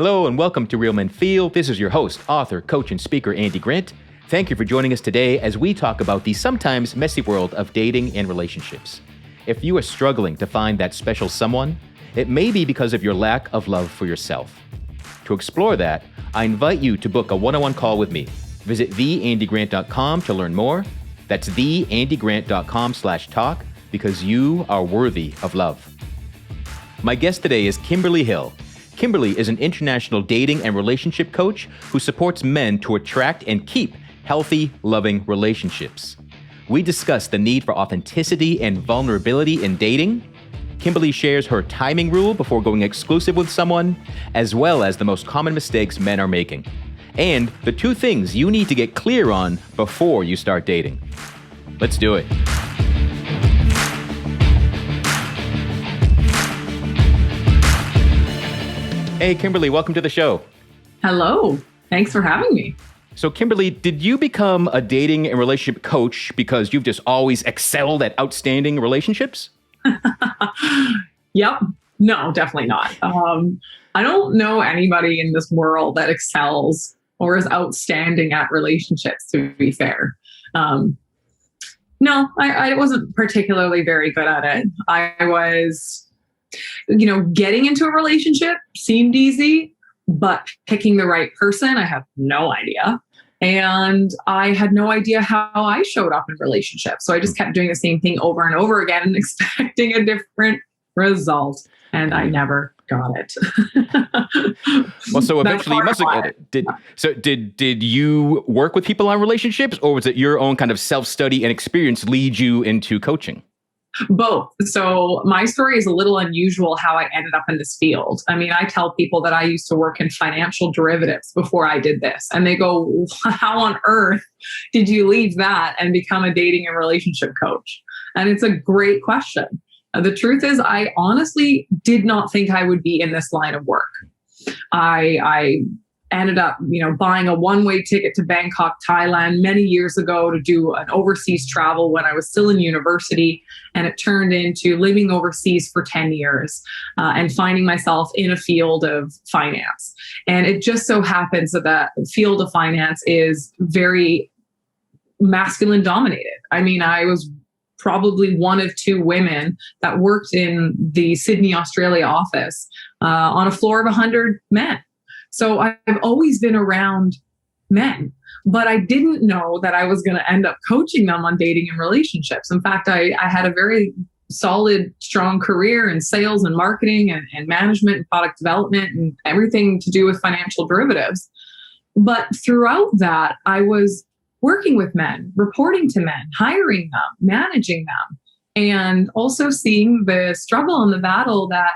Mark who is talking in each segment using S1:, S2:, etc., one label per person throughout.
S1: Hello and welcome to Real Men Feel. This is your host, author, coach, and speaker, Andy Grant. Thank you for joining us today as we talk about the sometimes messy world of dating and relationships. If you are struggling to find that special someone, it may be because of your lack of love for yourself. To explore that, I invite you to book a one-on-one call with me. Visit theandygrant.com to learn more. That's theandygrant.com/talk because you are worthy of love. My guest today is Kimberly Hill. Kimberly is an international dating and relationship coach who supports men to attract and keep healthy, loving relationships. We discuss the need for authenticity and vulnerability in dating. Kimberly shares her timing rule before going exclusive with someone, as well as the most common mistakes men are making, and the two things you need to get clear on before you start dating. Let's do it. Hey, Kimberly, welcome to the show.
S2: Hello. Thanks for having me.
S1: So, Kimberly, did you become a dating and relationship coach because you've just always excelled at outstanding relationships?
S2: Yep. No, definitely not. I don't know anybody in this world that excels or is outstanding at relationships, to be fair. No, I wasn't particularly very good at it. I was, getting into a relationship seemed easy, but picking the right person, I have no idea. And I had no idea how I showed up in relationships. So I just kept doing the same thing over and over again and expecting a different result. And I never got it.
S1: Well, so eventually you must have got it. Did you work with people on relationships, or was it your own kind of self-study and experience lead you into coaching?
S2: Both. So my story is a little unusual how I ended up in this field. I mean, I tell people that I used to work in financial derivatives before I did this. And they go, how on earth did you leave that and become a dating and relationship coach? And it's a great question. The truth is, I honestly did not think I would be in this line of work. I ended up, buying a one-way ticket to Bangkok, Thailand many years ago to do an overseas travel when I was still in university. And it turned into living overseas for 10 years and finding myself in a field of finance. And it just so happens that that field of finance is very masculine dominated. I mean, I was probably one of two women that worked in the Sydney, Australia office on a floor of 100 men. So I've always been around men, but I didn't know that I was going to end up coaching them on dating and relationships. In fact, I had a very solid, strong career in sales and marketing and management and product development and everything to do with financial derivatives. But throughout that, I was working with men, reporting to men, hiring them, managing them, and also seeing the struggle and the battle that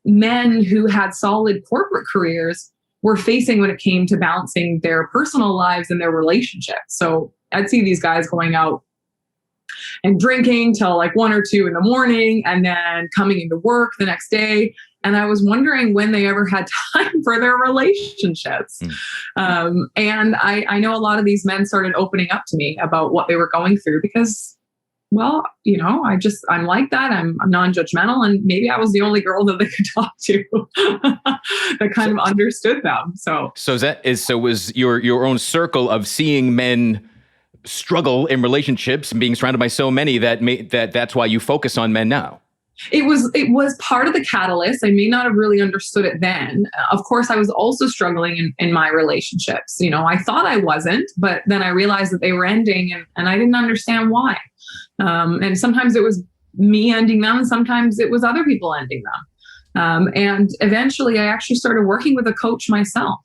S2: men who had solid corporate careers were facing when it came to balancing their personal lives and their relationships. So I'd see these guys going out and drinking till like 1 or 2 in the morning and then coming into work the next day. And I was wondering when they ever had time for their relationships. And I know a lot of these men started opening up to me about what they were going through because, well, I'm like that. I'm non-judgmental, and maybe I was the only girl that they could talk to that kind of understood them. So was your own circle of seeing men struggle in relationships and being surrounded by so many that's why you focus on men now? It was part of the catalyst. I may not have really understood it then. Of course, I was also struggling in my relationships. I thought I wasn't, but then I realized that they were ending and I didn't understand why. And sometimes it was me ending them. Sometimes it was other people ending them. And eventually I actually started working with a coach myself.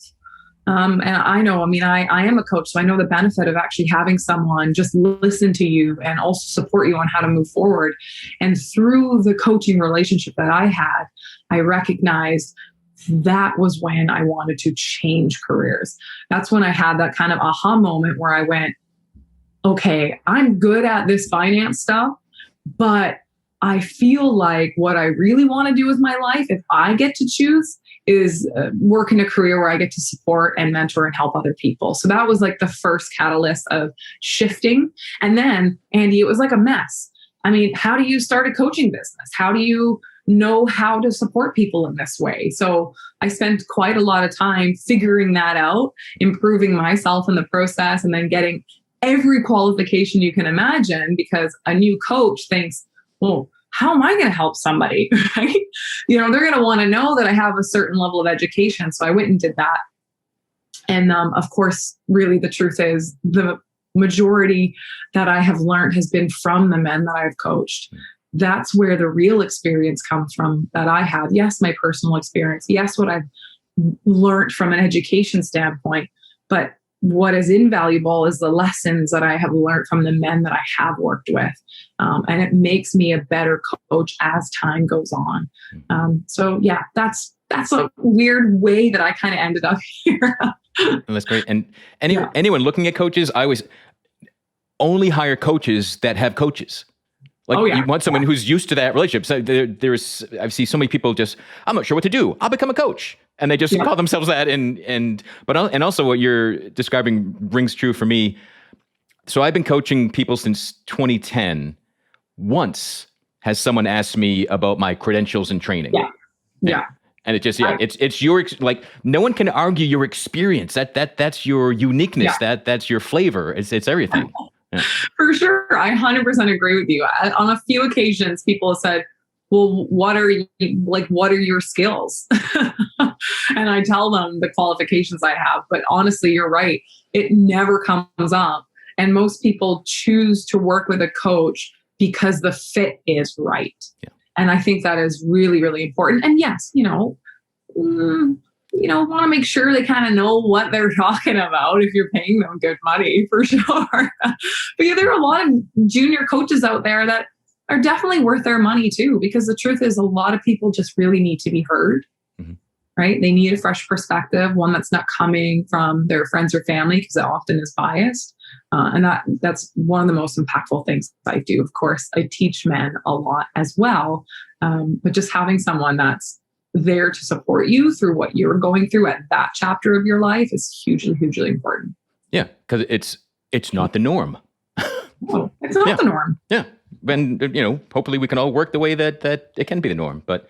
S2: And I am a coach, so I know the benefit of actually having someone just listen to you and also support you on how to move forward. And through the coaching relationship that I had, I recognized that was when I wanted to change careers. That's when I had that kind of aha moment where I went, okay, I'm good at this finance stuff, but I feel like what I really want to do with my life, if I get to choose, is work in a career where I get to support and mentor and help other people. So that was like the first catalyst of shifting. And then, Andy, it was like a mess. I mean, how do you start a coaching business? How do you know how to support people in this way. So I spent quite a lot of time figuring that out, improving myself in the process, and then getting every qualification you can imagine, because a new coach thinks, well, how am I going to help somebody? Right? They're going to want to know that I have a certain level of education. So I went and did that. And of course, really the truth is the majority that I have learned has been from the men that I've coached. That's where the real experience comes from that I have. Yes, my personal experience. Yes, what I've learned from an education standpoint. But what is invaluable is the lessons that I have learned from the men that I have worked with. And it makes me a better coach as time goes on. So yeah, that's a weird way that I kind of ended up here.
S1: That's great. And anyone looking at coaches, I always only hire coaches that have coaches. Like you want someone who's used to that relationship. So I see so many people I'm not sure what to do. I'll become a coach. And they just call themselves that. And also what you're describing rings true for me. So I've been coaching people since 2010. Once has someone asked me about my credentials and training.
S2: Yeah.
S1: And it just, it's your, no one can argue your experience. That's your uniqueness. That's your flavor. It's everything. Yeah.
S2: For sure. I 100% agree with you. On a few occasions, people have said, well, what are your skills? And I tell them the qualifications I have, but honestly, you're right. It never comes up. And most people choose to work with a coach because the fit is right. Yeah. And I think that is really, really important. And yes, want to make sure they kind of know what they're talking about if you're paying them good money, for sure. But yeah, there are a lot of junior coaches out there that are definitely worth their money too, because the truth is a lot of people just really need to be heard, right? They need a fresh perspective, one that's not coming from their friends or family, because it often is biased. And that's one of the most impactful things I do. Of course, I teach men a lot as well. But just having someone that's there to support you through what you're going through at that chapter of your life is hugely, hugely important.
S1: Yeah, because it's not the norm.
S2: No, it's not the norm.
S1: Yeah. And, hopefully we can all work the way that it can be the norm. But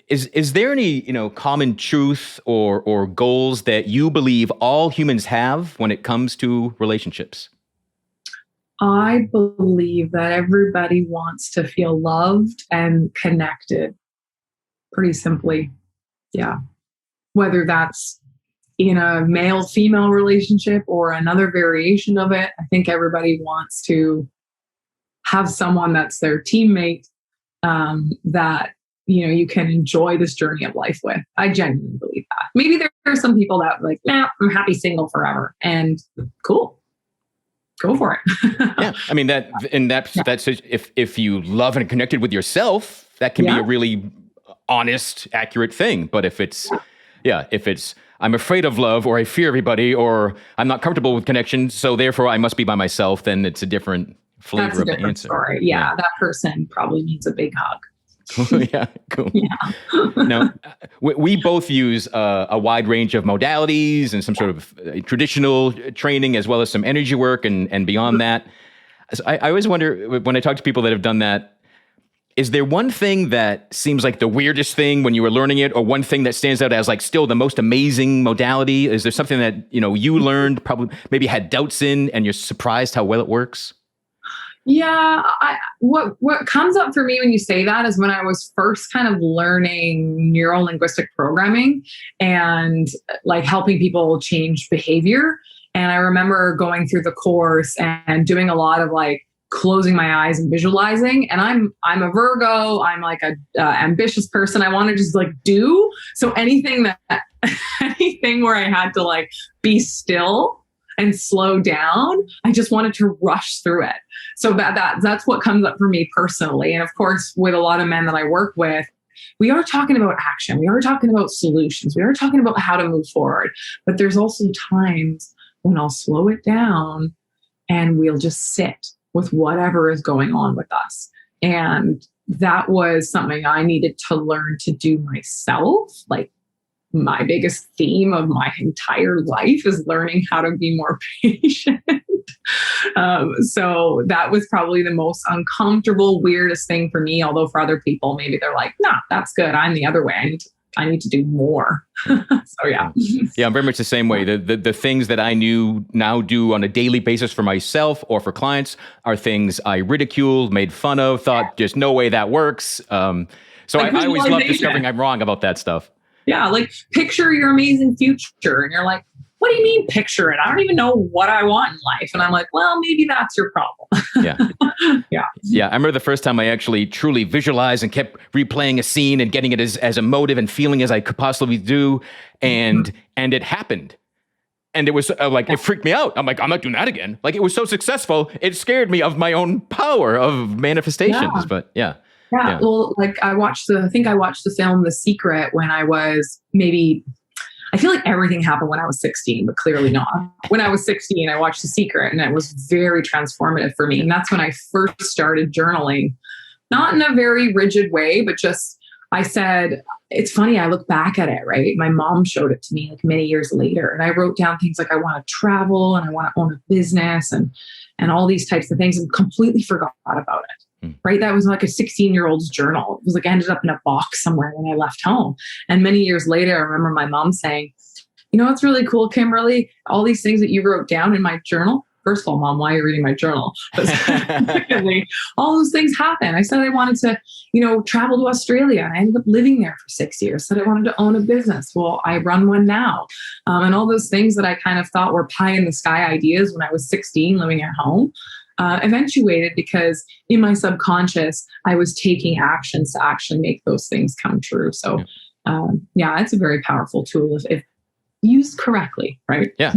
S1: is there any, common truth or goals that you believe all humans have when it comes to relationships?
S2: I believe that everybody wants to feel loved and connected. Pretty simply. Yeah. Whether that's in a male-female relationship or another variation of it, I think everybody wants to have someone that's their teammate, that, you can enjoy this journey of life with. I genuinely believe that. Maybe there are some people that are like, nah, I'm happy single forever. And cool. Go for it.
S1: Yeah. I mean, that's if you love and connected with yourself, that can be a really honest, accurate thing. But if it's I'm afraid of love, or I fear everybody, or I'm not comfortable with connection, so therefore I must be by myself, then it's a different flavor of the answer.
S2: Story. Yeah, that person probably needs a big hug.
S1: Yeah, cool. Yeah. Now, we both use a wide range of modalities and some sort of traditional training, as well as some energy work and beyond that. So I always wonder, when I talk to people that have done that, is there one thing that seems like the weirdest thing when you were learning it, or one thing that stands out as still the most amazing modality? Is there something that, you learned, probably maybe had doubts in, and you're surprised how well it works?
S2: Yeah. What comes up for me when you say that is when I was first kind of learning neuro-linguistic programming and helping people change behavior. And I remember going through the course and doing a lot of closing my eyes and visualizing. And I'm a Virgo. I'm a ambitious person. I want to just do. So anything where I had to be still and slow down, I just wanted to rush through it. So that's what comes up for me personally. And of course, with a lot of men that I work with, we are talking about action. We are talking about solutions. We are talking about how to move forward. But there's also times when I'll slow it down and we'll just sit with whatever is going on with us. And that was something I needed to learn to do myself. My biggest theme of my entire life is learning how to be more patient. So that was probably the most uncomfortable, weirdest thing for me. Although for other people, maybe they're like, nah, that's good. I'm the other way. I need to do more. So yeah.
S1: Yeah, I'm very much the same way. The things that I now do on a daily basis for myself or for clients are things I ridiculed, made fun of, thought just no way that works. So
S2: like
S1: I always love discovering I'm wrong about that stuff.
S2: Yeah, like picture your amazing future. And you're like, what do you mean picture it? I don't even know what I want in life. And I'm like, well, maybe that's your problem.
S1: Yeah. Yeah. I remember the first time I actually truly visualized and kept replaying a scene and getting it as emotive and feeling as I could possibly do. And it happened. And it was it freaked me out. I'm like, I'm not doing that again. Like, it was so successful. It scared me of my own power of manifestations. But yeah.
S2: Well, like I think I watched the film The Secret when I was I feel like everything happened when I was 16, but clearly not. When I was 16, I watched The Secret and it was very transformative for me. And that's when I first started journaling, not in a very rigid way, but just, I said, it's funny, I look back at it, right? My mom showed it to me like many years later. And I wrote down things like I want to travel and I want to own a business and all these types of things, and completely forgot about it. Right. That was like a 16-year-old's journal. It was like ended up in a box somewhere when I left home. And many years later, I remember my mom saying, you know, it's really cool, Kimberly, all these things that you wrote down in my journal. First of all, Mom, why are you reading my journal? But secondly, all those things happen. I said I wanted to, travel to Australia, and I ended up living there for 6 years. Said I wanted to own a business. Well, I run one now. And all those things that I kind of thought were pie in the sky ideas when I was 16 living at home. Eventuated because in my subconscious, I was taking actions to actually make those things come true. So, it's a very powerful tool if used correctly, right?
S1: Yeah.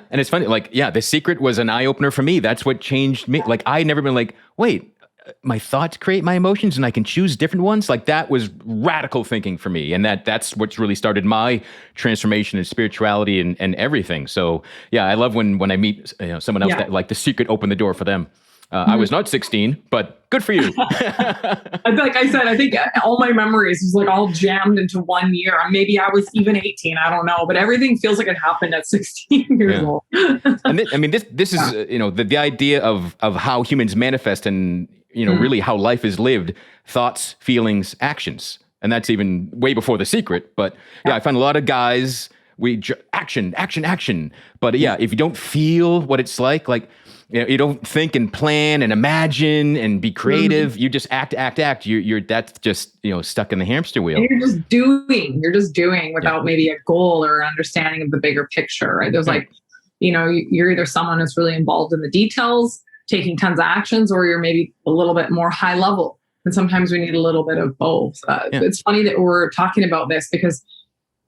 S1: And it's funny, The Secret was an eye-opener for me. That's what changed me. Like, I never been like, wait, my thoughts create my emotions and I can choose different ones. Like, that was radical thinking for me. And that's what's really started my transformation in spirituality and everything. So yeah, I love when I meet someone else that like The Secret opened the door for them. I was not 16, but good for you.
S2: Like I said, I think all my memories was like all jammed into 1 year. Maybe I was even 18. I don't know, but everything feels like it happened at 16 years old.
S1: And this is, the idea of how humans manifest and, really how life is lived, thoughts, feelings, actions. And that's even way before The Secret. But I find a lot of guys, action. But if you don't feel what it's like, you don't think and plan and imagine and be creative. You just act. You're that's just stuck in the hamster wheel.
S2: And you're just doing without maybe a goal or understanding of the bigger picture, right? There's you're either someone who's really involved in the details, taking tons of actions, or you're maybe a little bit more high level. And sometimes we need a little bit of both. It's funny that we're talking about this because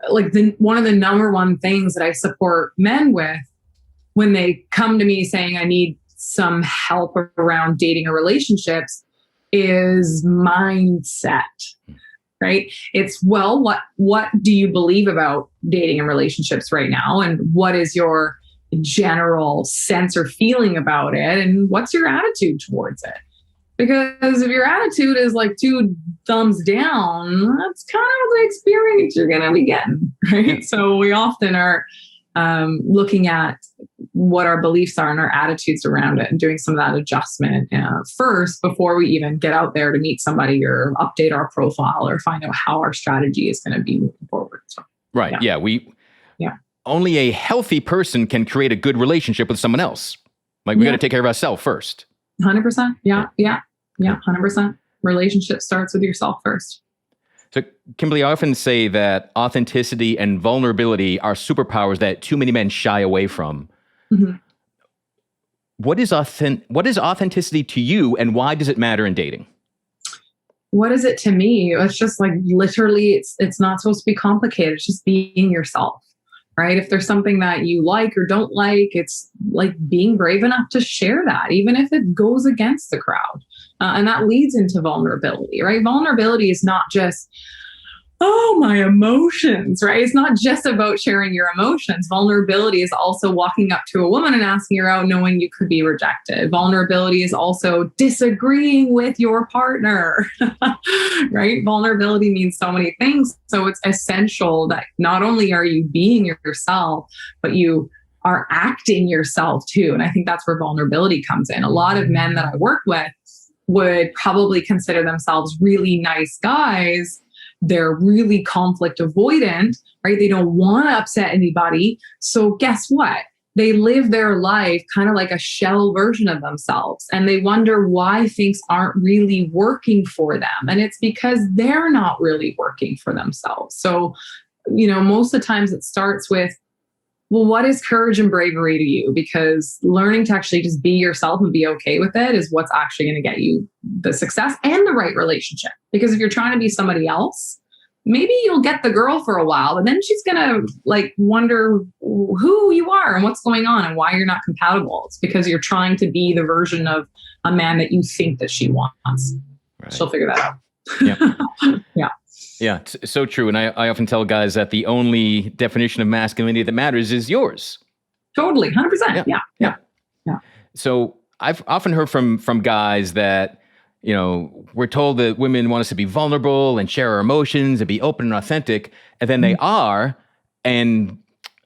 S2: one of the number one things that I support men with when they come to me saying I need some help around dating or relationships is mindset, right? It's, well, what do you believe about dating and relationships right now? And what is your general sense or feeling about it? And what's your attitude towards it? Because if your attitude is like 2 thumbs down, that's kind of the experience you're going to be getting, right? So we often are looking at what our beliefs are and our attitudes around it and doing some of that adjustment first before we even get out there to meet somebody or update our profile or find out how our strategy is going to be moving forward. So,
S1: right. Only a healthy person can create a good relationship with someone else. We got to take care of ourselves first.
S2: 100%. Yeah. 100%. Relationship starts with yourself first.
S1: So, Kimberly, I often say that authenticity and vulnerability are superpowers that too many men shy away from. Mm-hmm. What is authenticity to you, and why does it matter in dating?
S2: What is it to me? It's just literally, it's not supposed to be complicated. It's just being yourself, right? If there's something that you like or don't like, it's like being brave enough to share that, even if it goes against the crowd. And that leads into vulnerability, right? Vulnerability is not just, my emotions, right? It's not just about sharing your emotions. Vulnerability is also walking up to a woman and asking her out, knowing you could be rejected. Vulnerability is also disagreeing with your partner, right? Vulnerability means so many things. So it's essential that not only are you being yourself, but you are acting yourself too. And I think that's where vulnerability comes in. A lot of men that I work with would probably consider themselves really nice guys. They're really conflict avoidant, right? They don't want to upset anybody. So guess what? They live their life kind of like a shell version of themselves, and they wonder why things aren't really working for them. And it's because they're not really working for themselves. So, most of the times it starts with, well, what is courage and bravery to you? Because learning to actually just be yourself and be okay with it is what's actually going to get you the success and the right relationship. Because if you're trying to be somebody else, maybe you'll get the girl for a while, and then she's going to wonder who you are and what's going on and why you're not compatible. It's because you're trying to be the version of a man that you think that she wants. Right. She'll figure that out.
S1: Yeah.
S2: Yeah.
S1: Yeah, it's so true. And I often tell guys that the only definition of masculinity that matters is yours.
S2: Totally. 100%. Yeah.
S1: So I've often heard from guys that, we're told that women want us to be vulnerable and share our emotions and be open and authentic. And then they are. And,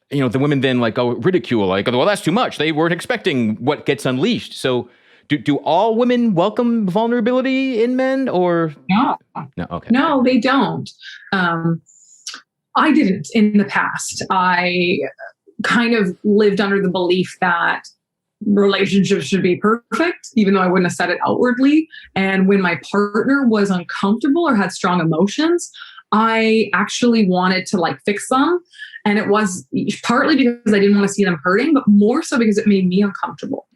S1: the women then ridicule, well, that's too much. They weren't expecting what gets unleashed. So do all women welcome vulnerability in men, or?
S2: No.
S1: Okay.
S2: No, they don't. I didn't in the past. I kind of lived under the belief that relationships should be perfect, even though I wouldn't have said it outwardly. And when my partner was uncomfortable or had strong emotions, I actually wanted to fix them. And it was partly because I didn't want to see them hurting, but more so because it made me uncomfortable.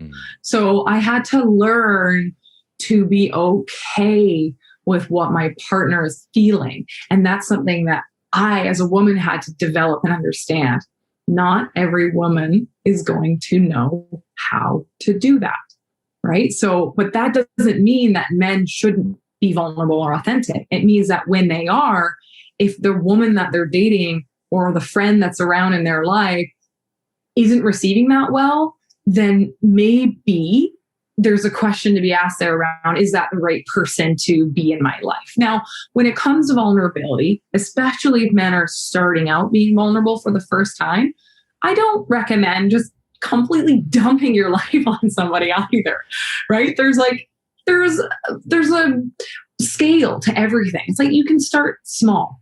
S2: So I had to learn to be okay with what my partner is feeling. And that's something that I, as a woman, had to develop and understand. Not every woman is going to know how to do that, right? So, but that doesn't mean that men shouldn't be vulnerable or authentic. It means that when they are, if the woman that they're dating or the friend that's around in their life isn't receiving that well, then maybe there's a question to be asked there around, is that the right person to be in my life? Now, when it comes to vulnerability, especially if men are starting out being vulnerable for the first time, I don't recommend just completely dumping your life on somebody either, right? There's a scale to everything. It's you can start small,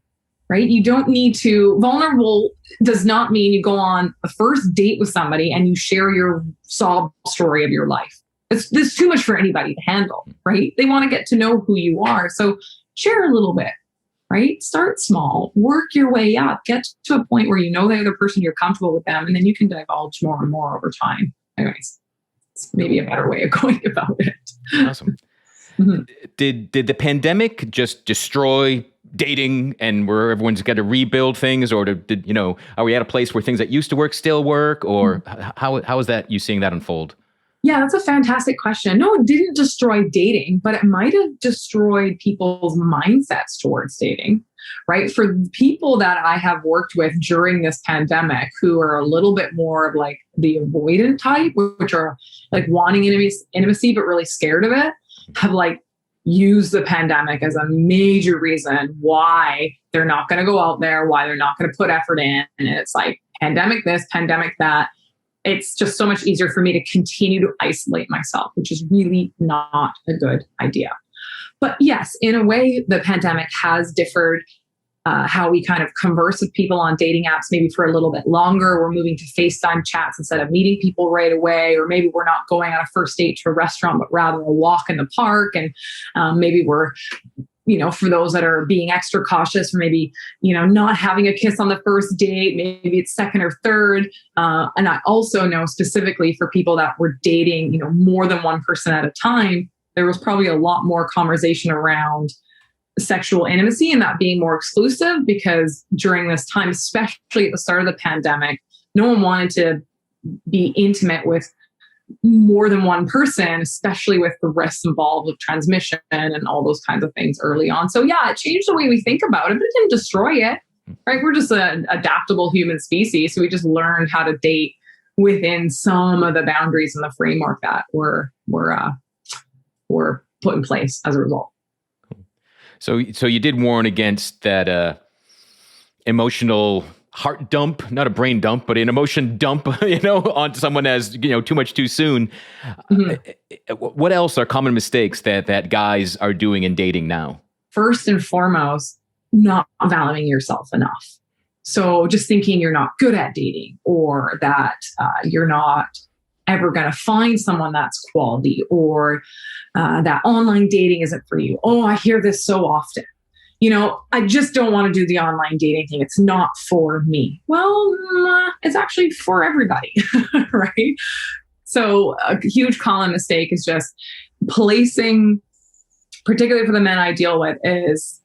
S2: right? You don't need to. Vulnerable does not mean you go on a first date with somebody and you share your sob story of your life. It's too much for anybody to handle, right? They want to get to know who you are. So share a little bit, right? Start small, work your way up, get to a point where the other person, you're comfortable with them, and then you can divulge more and more over time. Anyways, it's maybe a better way of going about it.
S1: Awesome. Mm-hmm. Did the pandemic just destroy dating and where everyone's got to rebuild things, or are we at a place where things that used to work still work, or how is that, you seeing that unfold?
S2: Yeah, that's a fantastic question. No, it didn't destroy dating, but it might have destroyed people's mindsets towards dating, right? For people that I have worked with during this pandemic who are a little bit more of the avoidant type, which are wanting intimacy, but really scared of it, have used the pandemic as a major reason why they're not going to go out there, why they're not going to put effort in. And it's pandemic this, pandemic that. It's just so much easier for me to continue to isolate myself, which is really not a good idea. But yes, in a way, the pandemic has differed how we kind of converse with people on dating apps, maybe for a little bit longer. We're moving to FaceTime chats instead of meeting people right away, or maybe we're not going on a first date to a restaurant, but rather a walk in the park. And maybe we're for those that are being extra cautious, or maybe, not having a kiss on the first date, maybe it's second or third. And I also know specifically for people that were dating, more than one person at a time, there was probably a lot more conversation around sexual intimacy and that being more exclusive, because during this time, especially at the start of the pandemic, no one wanted to be intimate with more than one person, especially with the risks involved with transmission and all those kinds of things early on. So yeah, it changed the way we think about it, but it didn't destroy it, right? We're just an adaptable human species. So we just learned how to date within some of the boundaries and the framework that were put in place as a result.
S1: So you did warn against that emotional heart dump, not a brain dump, but an emotion dump, onto someone as, too much too soon. What else are common mistakes that guys are doing in dating now?
S2: First and foremost, not valuing yourself enough. So just thinking you're not good at dating, or that you're not ever going to find someone that's quality, or that online dating isn't for you. Oh, I hear this so often. I just don't want to do the online dating thing. It's not for me. Well, it's actually for everybody, right? So a huge common mistake is just placing, particularly for the men I deal with, is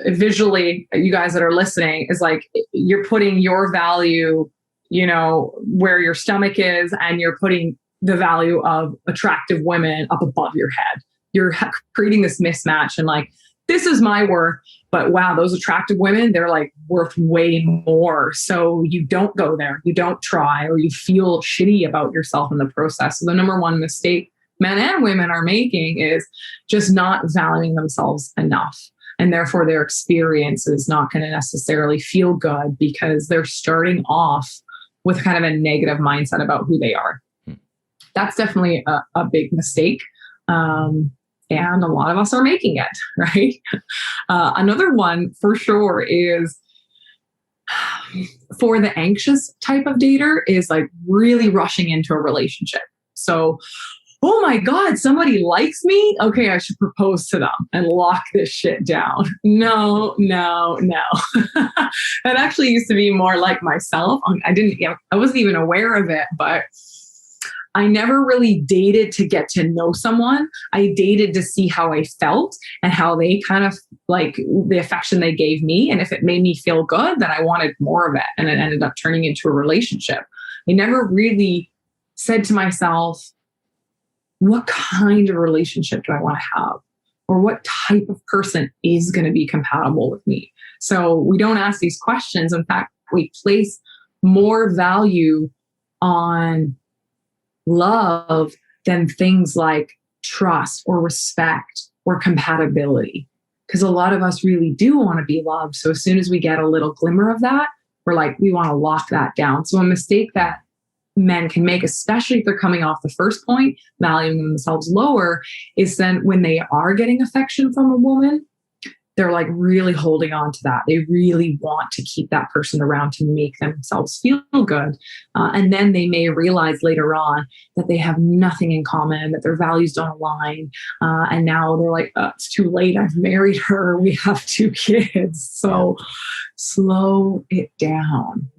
S2: visually, you guys that are listening, is like you're putting your value, where your stomach is, and you're putting the value of attractive women up above your head. You're creating this mismatch, and like, this is my worth, but wow, those attractive women, they're like worth way more. So you don't go there, you don't try, or you feel shitty about yourself in the process. So the number one mistake men and women are making is just not valuing themselves enough. And therefore their experience is not going to necessarily feel good, because they're starting off with kind of a negative mindset about who they are. That's definitely a big mistake. And a lot of us are making it, right? Another one for sure is, for the anxious type of dater, is like really rushing into a relationship. So, oh my God, somebody likes me? Okay, I should propose to them and lock this shit down. No. That actually used to be more like myself. I wasn't even aware of it, but I never really dated to get to know someone. I dated to see how I felt and how they kind of like the affection they gave me. And if it made me feel good, then I wanted more of it. And it ended up turning into a relationship. I never really said to myself, what kind of relationship do I want to have? Or what type of person is going to be compatible with me? So we don't ask these questions. In fact, we place more value on love than things like trust or respect or compatibility. Because a lot of us really do want to be loved. So as soon as we get a little glimmer of that, we're like, we want to lock that down. So a mistake that men can make, especially if they're coming off the first point, valuing themselves lower, is then when they are getting affection from a woman, they're like really holding on to that. They really want to keep that person around to make themselves feel good. And then they may realize later on that they have nothing in common, that their values don't align. And now they're like, oh, it's too late. I've married her. We have 2 kids. So slow it down.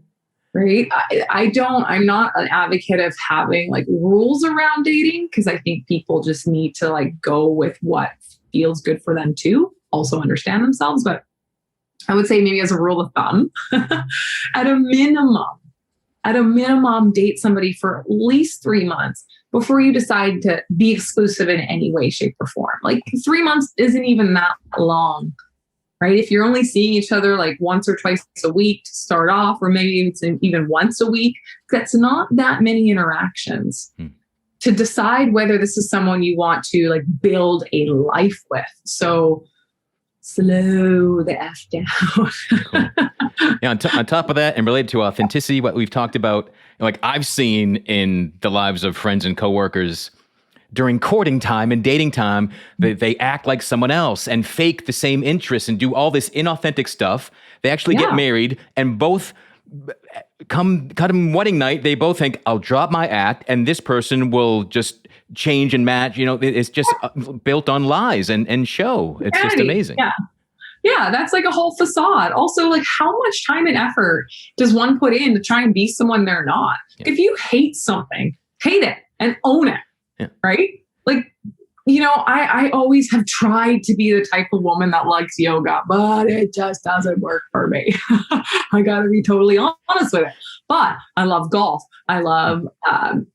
S2: Right. I'm not an advocate of having like rules around dating, because I think people just need to like go with what feels good for them too. Also understand themselves. But I would say maybe as a rule of thumb, at a minimum, date somebody for at least 3 months before you decide to be exclusive in any way, shape, or form. Like 3 months isn't even that long, right? If you're only seeing each other like once or twice a week to start off, or maybe it's even once a week, that's not that many interactions to decide whether this is someone you want to like build a life with. So slow the F down.
S1: Cool. Yeah, on top of that, and related to authenticity, what we've talked about, like I've seen in the lives of friends and coworkers, during courting time and dating time, they act like someone else and fake the same interests and do all this inauthentic stuff. They actually get married, and both come wedding night, they both think, I'll drop my act and this person will just change and match. It's just built on lies and show. It's just amazing.
S2: Yeah, that's like a whole facade. Also, like, how much time and effort does one put in to try and be someone they're not? Yeah. If you hate something, hate it and own it. Yeah. Right? Like, I always have tried to be the type of woman that likes yoga, but it just doesn't work for me. I got to be totally honest with it. But I love golf. I love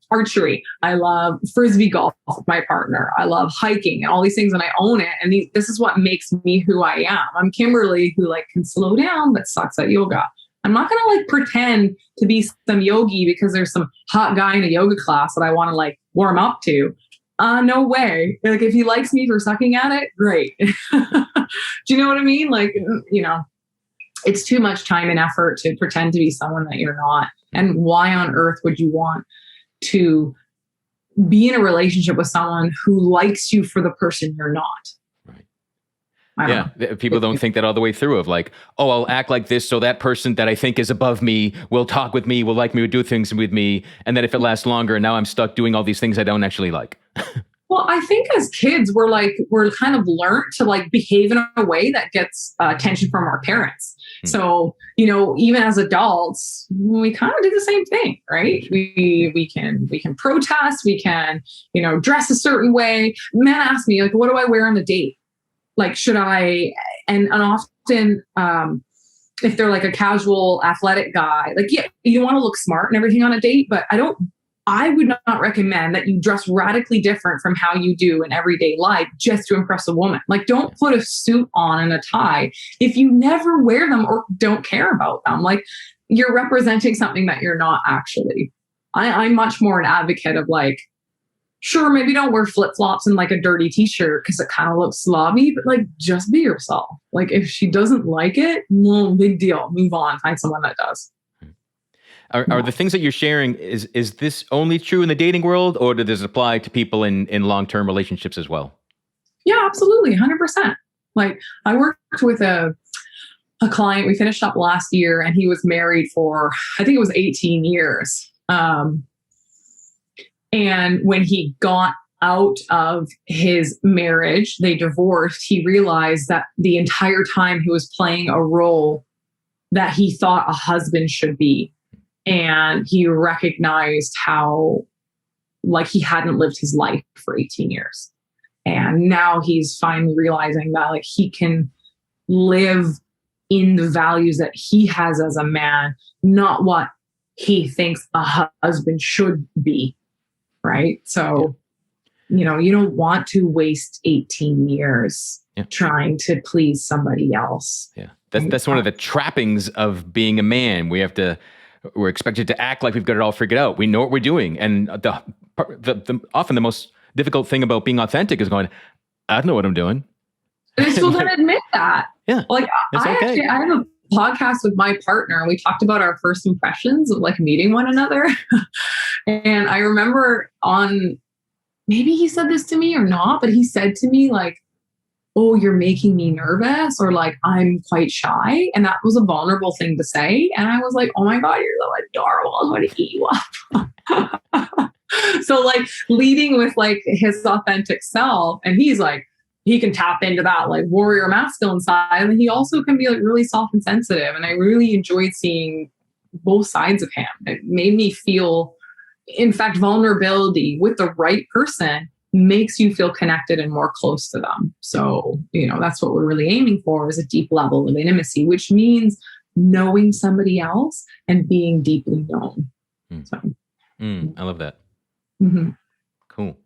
S2: archery. I love frisbee golf with my partner. I love hiking and all these things, and I own it. And this is what makes me who I am. I'm Kimberly, who like can slow down but sucks at yoga. I'm not going to like pretend to be some yogi because there's some hot guy in a yoga class that I want to like warm up to. No way. Like, if he likes me for sucking at it, great. Do you know what I mean? Like, it's too much time and effort to pretend to be someone that you're not. And why on earth would you want to be in a relationship with someone who likes you for the person you're not?
S1: Yeah, people don't think that all the way through of like, oh, I'll act like this so that person that I think is above me will talk with me, will like me, will do things with me. And then if it lasts longer, now I'm stuck doing all these things I don't actually like.
S2: Well, I think as kids, we're kind of learned to like behave in a way that gets attention from our parents. So, even as adults, we kind of do the same thing, right? We can protest, we can, dress a certain way. Men ask me like, what do I wear on a date? Like, should I, and often, if they're like a casual athletic guy, like, yeah, you want to look smart and everything on a date, but I would not recommend that you dress radically different from how you do in everyday life just to impress a woman. Like, don't put a suit on and a tie if you never wear them or don't care about them. Like, you're representing something that you're not actually. I'm much more an advocate of like, sure, maybe don't wear flip-flops and like a dirty t-shirt because it kind of looks slobby, but like, just be yourself. Like, if she doesn't like it, no big deal. Move on. Find someone that does.
S1: Are the things that you're sharing, is this only true in the dating world, or does this apply to people in long-term relationships as well?
S2: Yeah, absolutely. 100%. Like, I worked with a client, we finished up last year, and he was married for, I think it was 18 years. And when he got out of his marriage, they divorced, he realized that the entire time he was playing a role that he thought a husband should be. And he recognized how like he hadn't lived his life for 18 years. And now he's finally realizing that like he can live in the values that he has as a man, not what he thinks a husband should be. Right. So, you don't want to waste 18 years trying to please somebody else. Yeah.
S1: That's one of the trappings of being a man. We're expected to act like we've got it all figured out. We know what we're doing. And often the most difficult thing about being authentic is going, I don't know what I'm doing.
S2: And I still don't admit that.
S1: Yeah.
S2: Like I have a podcast with my partner and we talked about our first impressions of like meeting one another. And I remember maybe he said this to me or not, but he said to me like, oh, you're making me nervous, or like, I'm quite shy. And that was a vulnerable thing to say. And I was like, oh my God, you're so adorable. I want to eat you up. So like leading with like his authentic self. And he's like, he can tap into that like warrior masculine side. And he also can be like really soft and sensitive. And I really enjoyed seeing both sides of him. It made me feel, in fact, vulnerability with the right person makes you feel connected and more close to them. So, that's what we're really aiming for, is a deep level of intimacy, which means knowing somebody else and being deeply known.
S1: I love that.
S2: Mm-hmm.
S1: Cool.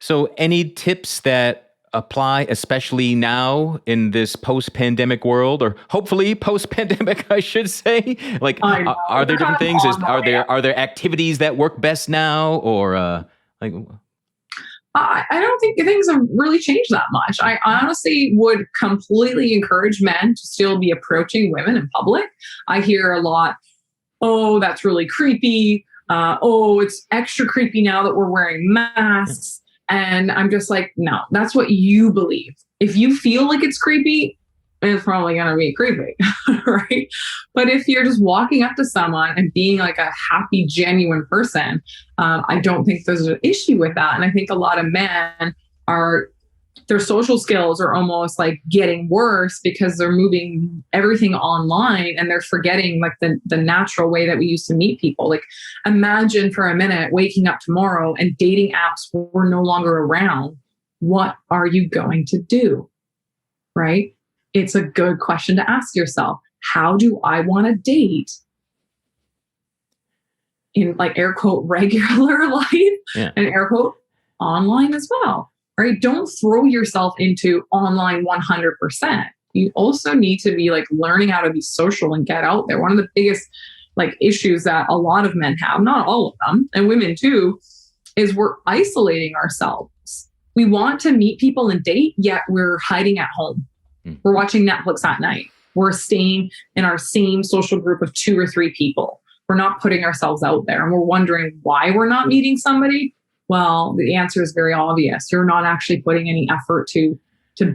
S1: So any tips that apply, especially now in this post-pandemic world, or hopefully post-pandemic, I should say? Like, are there different things? Are there activities that work best now, or like?
S2: I don't think things have really changed that much. I honestly would completely encourage men to still be approaching women in public. I hear a lot, oh, that's really creepy. Oh, it's extra creepy now that we're wearing masks. And I'm just like, no, that's what you believe. If you feel like it's creepy, it's probably going to be creepy, right? But if you're just walking up to someone and being like a happy, genuine person, I don't think there's an issue with that. And I think a lot of men their social skills are almost like getting worse because they're moving everything online and they're forgetting like the natural way that we used to meet people. Like, imagine for a minute waking up tomorrow and dating apps were no longer around. What are you going to do? Right? It's a good question to ask yourself. How do I want to date in like air quote regular life and air quote online as well? Right? Don't throw yourself into online 100%. You also need to be like learning how to be social and get out there. One of the biggest like issues that a lot of men have, not all of them, and women too, is we're isolating ourselves. We want to meet people and date, yet we're hiding at home. We're watching Netflix at night. We're staying in our same social group of 2 or 3 people. We're not putting ourselves out there, and we're wondering why we're not meeting somebody. Well, the answer is very obvious. You're not actually putting any effort to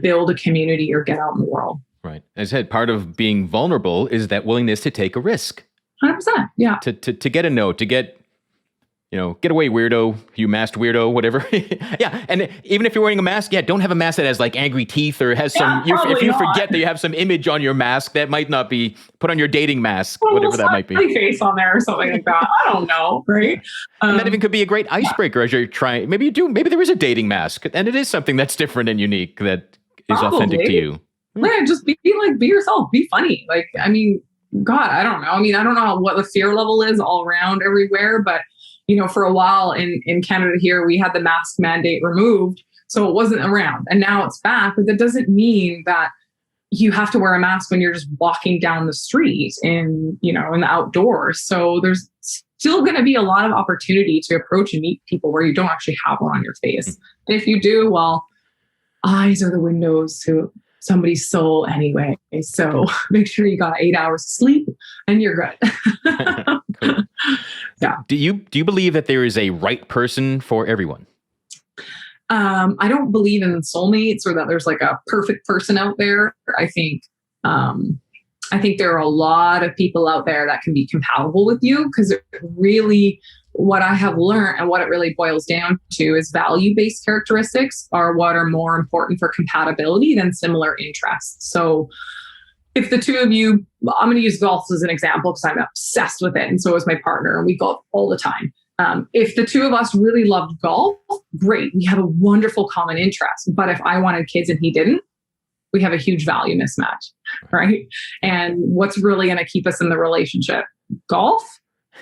S2: build a community or get out in the world.
S1: Right. As I said, part of being vulnerable is that willingness to take a risk.
S2: 100%. Yeah.
S1: To get a no, to get, get away, weirdo, you masked weirdo, whatever. Yeah. And even if you're wearing a mask, don't have a mask that has like angry teeth or has some, if you forget that you have some image on your mask that might not be put on your dating mask, whatever that might be.
S2: Face on there or something like that. I don't know. Right.
S1: And that even could be a great icebreaker as you're trying. Maybe you do. Maybe there is a dating mask and it is something that's different and unique that is authentic to you.
S2: Yeah, just be yourself, be funny. Like, I mean, God, I don't know. I mean, I don't know what the fear level is all around everywhere, but for a while in Canada here, we had the mask mandate removed. So it wasn't around and now it's back, but that doesn't mean that you have to wear a mask when you're just walking down the street in the outdoors. So there's still going to be a lot of opportunity to approach and meet people where you don't actually have one on your face. Mm-hmm. If you do, well, eyes are the windows to somebody's soul anyway. So make sure you got 8 hours of sleep and you're good.
S1: Cool.
S2: Yeah.
S1: Do you believe that there is a right person for everyone?
S2: I don't believe in soulmates or that there's like a perfect person out there. I think there are a lot of people out there that can be compatible with you, because really what I have learned and what it really boils down to is value-based characteristics are what are more important for compatibility than similar interests. So if the two of you, I'm going to use golf as an example because I'm obsessed with it. And so is my partner, and we golf all the time. If the two of us really loved golf, great. We have a wonderful common interest. But if I wanted kids and he didn't, we have a huge value mismatch, right? And what's really going to keep us in the relationship? Golf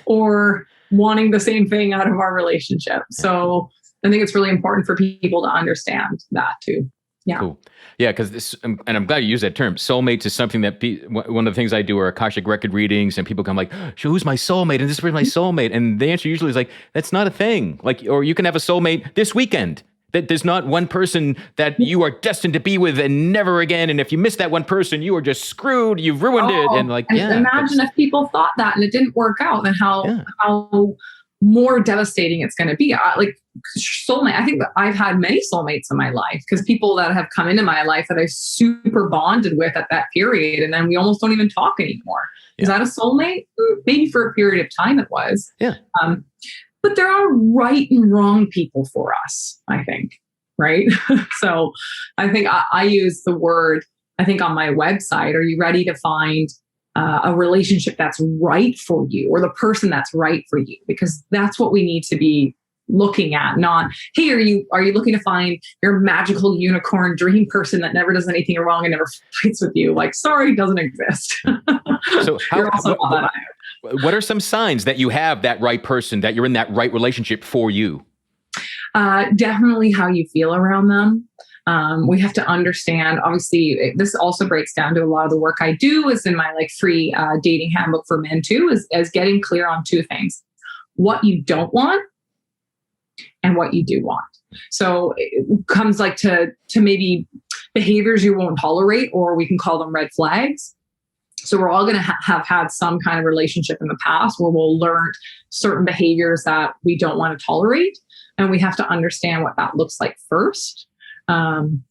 S2: or wanting the same thing out of our relationship? So I think it's really important for people to understand that too. Yeah.
S1: Cool. Yeah, because this, and I'm glad you use that term. Soulmates is something that one of the things I do are Akashic record readings, and people come like, "So who's my soulmate?" And this is my soulmate, and the answer usually is like, "That's not a thing." Like, or you can have a soulmate this weekend. That there's not one person that you are destined to be with and never again. And if you miss that one person, you are just screwed. You've ruined it. And like,
S2: imagine if people thought that and it didn't work out, then how more devastating it's going to be. Like soulmate, I think that I've had many soulmates in my life, because people that have come into my life that I super bonded with at that period, and then we almost don't even talk anymore. Is that a soulmate? Maybe for a period of time it was.
S1: Yeah.
S2: But there are right and wrong people for us, I think, right? So I think I use the word, I think on my website, are you ready to find a relationship that's right for you, or the person that's right for you? Because that's what we need to be looking at, not, hey, are you looking to find your magical unicorn dream person that never does anything wrong and never fights with you? Like, sorry, doesn't exist.
S1: So what are some signs that you have that right person, that you're in that right relationship for you?
S2: Definitely how you feel around them. We have to understand, obviously, this also breaks down to a lot of the work I do is in my free dating handbook for men too, is getting clear on two things: what you don't want and what you do want. So it comes to maybe behaviors you won't tolerate, or we can call them red flags. So we're all going to have had some kind of relationship in the past where we'll learn certain behaviors that we don't want to tolerate. And we have to understand what that looks like first. And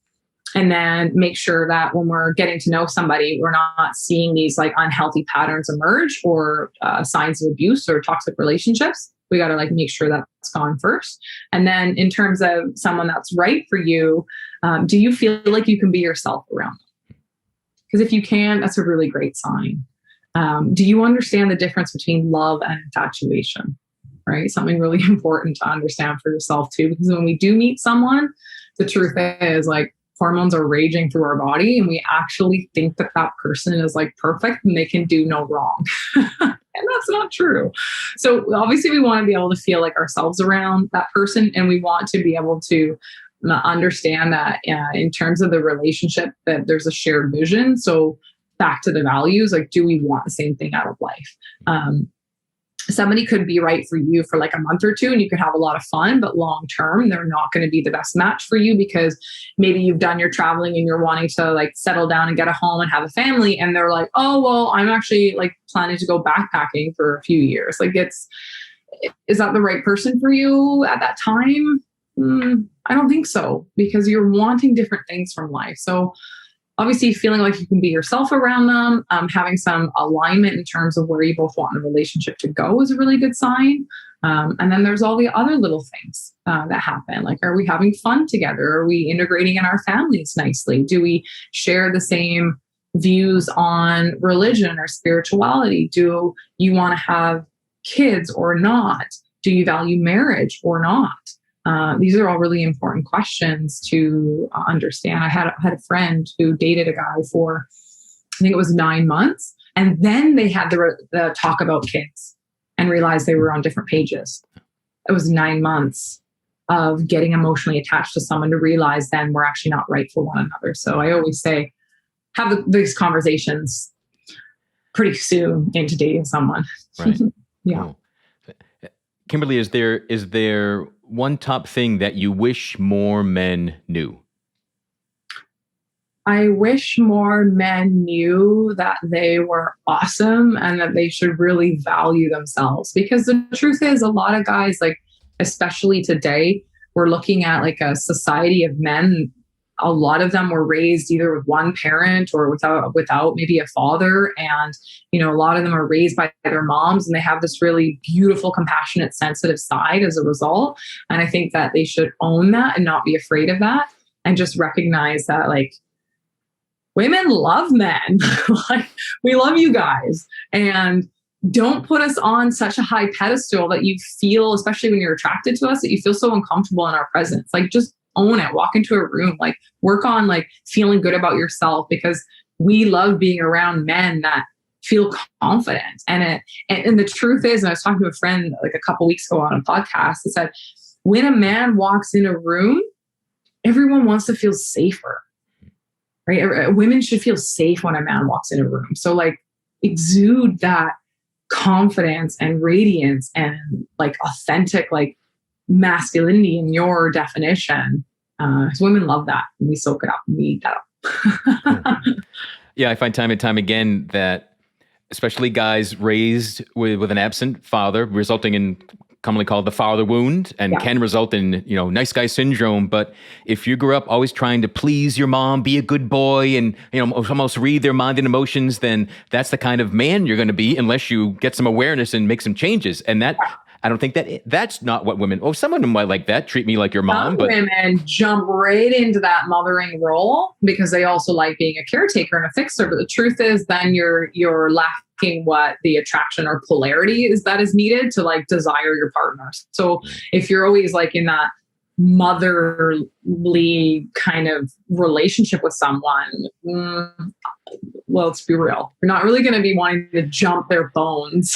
S2: then make sure that when we're getting to know somebody, we're not seeing these unhealthy patterns emerge, or signs of abuse or toxic relationships. We got to make sure that's gone first. And then in terms of someone that's right for you, do you feel like you can be yourself around them? Because if you can, that's a really great sign. Do you understand the difference between love and infatuation? Right? Something really important to understand for yourself too, because when we do meet someone, the truth is hormones are raging through our body, and we actually think that person is perfect and they can do no wrong. And that's not true. So obviously we want to be able to feel like ourselves around that person, and we want to be able to understand that in terms of the relationship, that there's a shared vision. So back to the values, do we want the same thing out of life? somebody could be right for you for like a month or two and you could have a lot of fun, but long term, they're not going to be the best match for you because maybe you've done your traveling and you're wanting to like settle down and get a home and have a family. And they're like, oh, well, I'm actually like planning to go backpacking for a few years. Like is that the right person for you at that time? I don't think so, because you're wanting different things from life. So obviously feeling like you can be yourself around them, having some alignment in terms of where you both want the relationship to go is a really good sign. And then there's all the other little things that happen. Like, are we having fun together? Are we integrating in our families nicely? Do we share the same views on religion or spirituality? Do you want to have kids or not? Do you value marriage or not? These are all really important questions to understand. I had a friend who dated a guy for, I think it was 9 months. And then they had the talk about kids and realized they were on different pages. It was 9 months of getting emotionally attached to someone to realize then we're actually not right for one another. So I always say, have these conversations pretty soon into dating someone.
S1: Right.
S2: Yeah.
S1: Cool. Kimberly, is there one top thing that you wish more men knew?
S2: I wish more men knew that they were awesome and that they should really value themselves. Because the truth is, a lot of guys, like, especially today, we're looking at like a society of men. A lot of them were raised either with one parent or without maybe a father. And, a lot of them are raised by their moms, and they have this really beautiful, compassionate, sensitive side as a result. And I think that they should own that and not be afraid of that, and just recognize that, like, women love men. Like, we love you guys. And don't put us on such a high pedestal that you feel, especially when you're attracted to us, that you feel so uncomfortable in our presence. Like, just own it. Walk into a room, like, work on like feeling good about yourself, because we love being around men that feel confident. And the truth is, and I was talking to a friend like a couple weeks ago on a podcast that said, when a man walks in a room, everyone wants to feel safer, right? Women should feel safe when a man walks in a room. So like, exude that confidence and radiance and like authentic, like, masculinity in your definition. Because women love that. And we soak it up and we eat that up.
S1: Yeah, I find time and time again that especially guys raised with an absent father, resulting in commonly called the father wound, and can result in, nice guy syndrome. But if you grew up always trying to please your mom, be a good boy, and, almost read their mind and emotions, then that's the kind of man you're going to be unless you get some awareness and make some changes. And that, I don't think that's not what women, some of them might like that, treat me like your mom. But
S2: women jump right into that mothering role because they also like being a caretaker and a fixer. But the truth is, then you're lacking what the attraction or polarity is that is needed to like desire your partner. So if you're always like in that motherly kind of relationship with someone, well, let's be real, you're not really going to be wanting to jump their bones.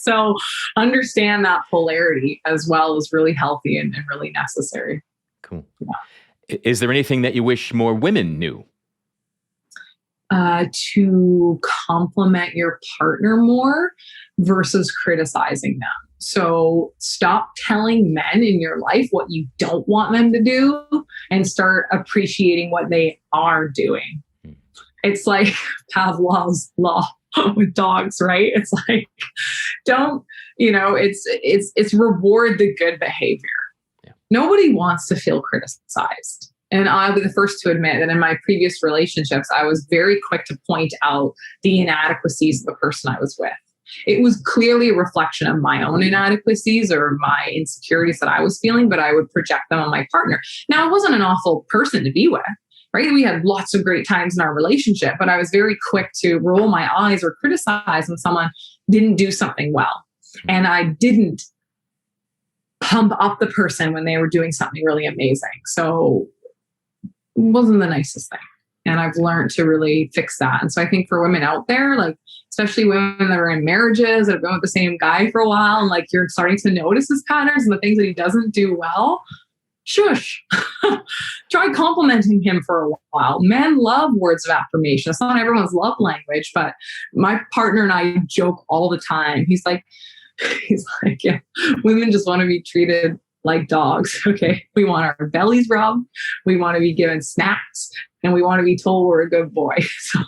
S2: So understand that polarity as well is really healthy and really necessary.
S1: Cool. Yeah. Is there anything that you wish more women knew?
S2: To compliment your partner more versus criticizing them. So stop telling men in your life what you don't want them to do and start appreciating what they are doing. It's like Pavlov's law with dogs, right? It's like, don't, it's reward the good behavior. Yeah. Nobody wants to feel criticized. And I'll be the first to admit that in my previous relationships, I was very quick to point out the inadequacies of the person I was with. It was clearly a reflection of my own inadequacies or my insecurities that I was feeling, but I would project them on my partner. Now, I wasn't an awful person to be with, right? We had lots of great times in our relationship, but I was very quick to roll my eyes or criticize when someone didn't do something well. And I didn't pump up the person when they were doing something really amazing. So it wasn't the nicest thing. And I've learned to really fix that. And so I think for women out there, like, especially women that are in marriages that have been with the same guy for a while, and like you're starting to notice his patterns and the things that he doesn't do well, shush. Try complimenting him for a while. Men love words of affirmation. It's not everyone's love language, but my partner and I joke all the time. He's like, He's like, yeah, women just want to be treated like dogs. Okay. We want our bellies rubbed. We want to be given snacks, and we want to be told we're a good boy. So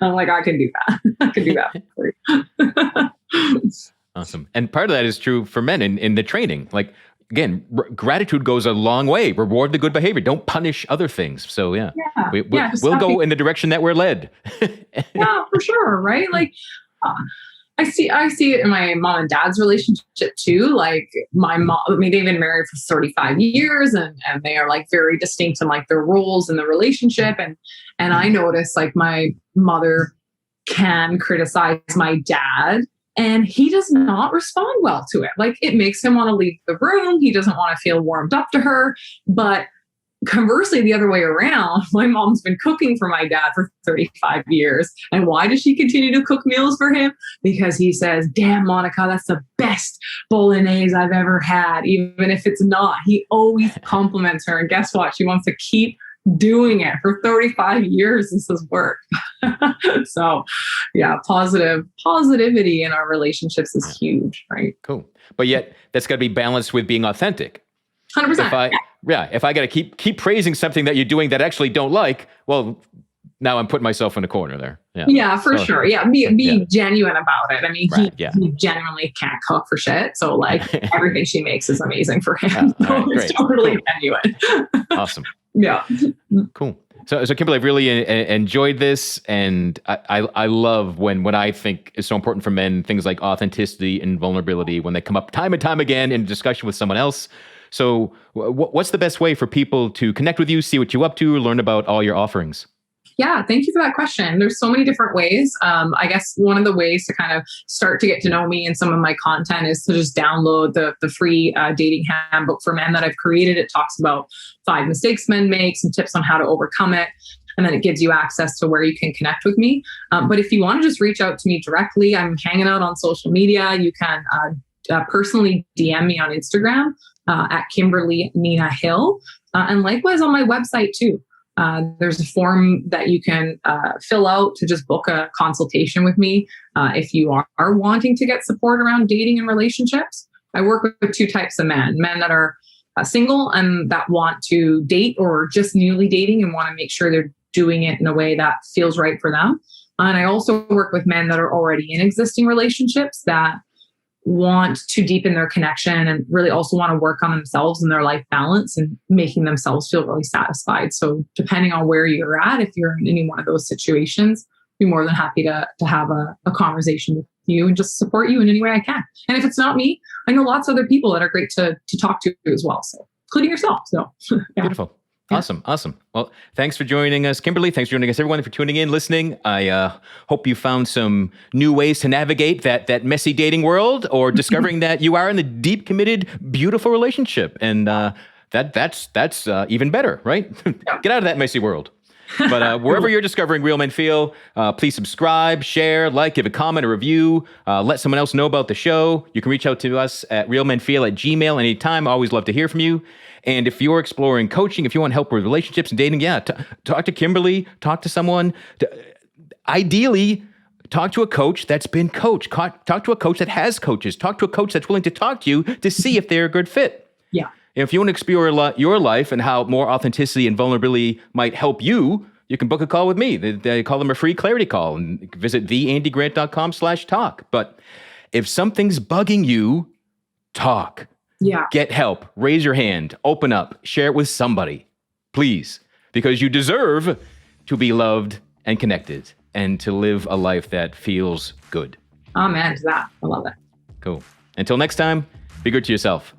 S2: I'm like, I can do that. I can do that for you.
S1: Awesome. And part of that is true for men in the training. Like, again, gratitude goes a long way. Reward the good behavior. Don't punish other things. So we'll go in the direction that we're led.
S2: Yeah, for sure. Right. Like, I see it in my mom and dad's relationship too. Like my mom, I mean, they've been married for 35 years and they are like very distinct in like their roles in the relationship. And I notice like my mother can criticize my dad and he does not respond well to it. Like it makes him want to leave the room. He doesn't want to feel warmed up to her. But conversely, the other way around, my mom's been cooking for my dad for 35 years. And why does she continue to cook meals for him? Because he says, damn, Monica, that's the best bolognese I've ever had. Even if it's not, he always compliments her. And guess what? She wants to keep doing it for 35 years. This has worked. So yeah, positivity in our relationships is huge, right?
S1: Cool. But yet that's got to be balanced with being authentic.
S2: 100%.
S1: If I got to keep praising something that you're doing that I actually don't like, well, now I'm putting myself in a corner there.
S2: Yeah, for sure. Yeah, be genuine about it. I mean,
S1: right,
S2: he genuinely can't cook for shit. So like everything she makes is amazing for him. It's totally genuine.
S1: Awesome.
S2: Yeah.
S1: Cool. So Kimberly, I've really enjoyed this, and I love when I think is so important for men, things like authenticity and vulnerability, when they come up time and time again in a discussion with someone else. So what's the best way for people to connect with you, see what you're up to, learn about all your offerings?
S2: Yeah, thank you for that question. There's so many different ways. I guess one of the ways to kind of start to get to know me and some of my content is to just download the free dating handbook for men that I've created. It talks about 5 mistakes men make, some tips on how to overcome it. And then it gives you access to where you can connect with me. But if you want to just reach out to me directly, I'm hanging out on social media. You can personally DM me on Instagram at Kimberly Nina Hill. And likewise on my website too. There's a form that you can fill out to just book a consultation with me if you are wanting to get support around dating and relationships. I work with 2 types of men that are single and that want to date or just newly dating and want to make sure they're doing it in a way that feels right for them. And I also work with men that are already in existing relationships that want to deepen their connection and really also want to work on themselves and their life balance and making themselves feel really satisfied. So depending on where you're at, if you're in any one of those situations, I'd be more than happy to have a conversation with you and just support you in any way I can. And if it's not me, I know lots of other people that are great to talk to as well. So including yourself. So yeah.
S1: Beautiful. Awesome. Well, thanks for joining us, Kimberly. Thanks for joining us, everyone, for tuning in, listening. I hope you found some new ways to navigate that messy dating world, or discovering that you are in a deep, committed, beautiful relationship. And that's even better, right? Get out of that messy world. But wherever you're discovering Real Men Feel, please subscribe, share, like, give a comment, a review, let someone else know about the show. You can reach out to us at realmenfeel@gmail.com anytime. I always love to hear from you. And if you're exploring coaching, if you want help with relationships and dating, talk to Kimberly, talk to someone. Ideally, talk to a coach that's been coached. Talk to a coach that has coaches. Talk to a coach that's willing to talk to you to see if they're a good fit.
S2: Yeah.
S1: If you want to explore your life and how more authenticity and vulnerability might help you, you can book a call with me. They call them a free clarity call, and visit theandygrant.com/talk. But if something's bugging you, talk.
S2: Yeah.
S1: Get help. Raise your hand. Open up. Share it with somebody. Please. Because you deserve to be loved and connected and to live a life that feels good.
S2: Amen to that. I love it.
S1: Cool. Until next time, be good to yourself.